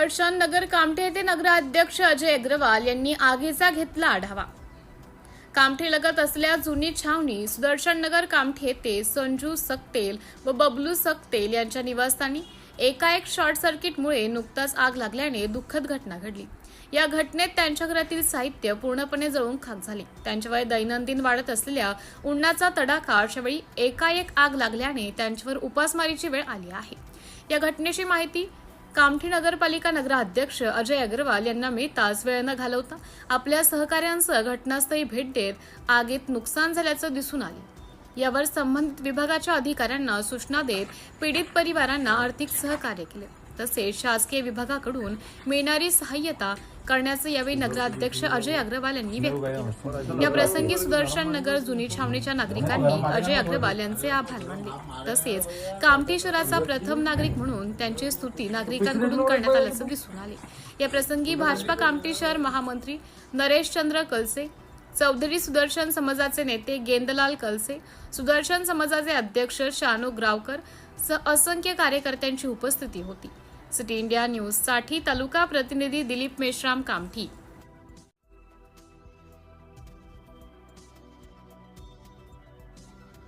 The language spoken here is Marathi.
सुदर्शन नगर कामठी येथे नगराध्यक्ष अजय अग्रवाल यांनी आगीचा घेतला आढावा। कामठी लगत असलेल्या जुनी छावणी सुदर्शन नगर कामठी येथे संजू सकतेल व बबलू सकतेल यांच्या निवासस्थानी एकाएक शॉर्ट सर्किटमुळे नुकताच आग लागल्याने दुःखद घटना घडली। या घटनेत त्यांच्या घरातील साहित्य पूर्णपणे जळून खाक झाले। त्यांच्यावर दैनंदिन वाढत असलेल्या उन्हाचा तडाखा अशावेळी एकाएक आग लागल्याने त्यांच्यावर उपासमारीची वेळ आली आहे। या घटनेची माहिती कामठी नगरपालिका नगराध्यक्ष अजय अग्रवाल यांना मिळताच वेळ न घालवता आपल्या सहकाऱ्यांसह घटनास्थळी भेट देत आगीत नुकसान झाल्याचं दिसून आले। यावर संबंधित विभागाच्या अधिकाऱ्यांना सूचना देत पीडित परिवारांना आर्थिक सहकार्य केले, तसेच शासकीय विभागाकडून मिळणारी सहाय्यता करण्याचे यावेळी नगराध्यक्ष अजय अग्रवाल यांनी व्यक्त केले। या प्रसंगी सुदर्शन नगर जुनी छावणीच्या नागरिकांनी अजय अग्रवाल यांचे आभार मानले, तसेच कामठी शहराचा प्रथम नागरिक म्हणून त्यांची स्तुती नागरिकांकडून करण्यात आल्याचं दिसून आले। या प्रसंगी भाजपा कामठी शहर महामंत्री नरेश चंद्र कलसे, चौधरी सुदर्शन समाजाचे नेते गेंदलाल कलसे, सुदर्शन समाजाचे अध्यक्ष शानू ग्रावकर असंख्य कार्यकर्त्यांची उपस्थिती होती। सिटी इंडिया न्यूज साठी तालुका प्रतिनिधी दिलीप मेश्राम, कामठी।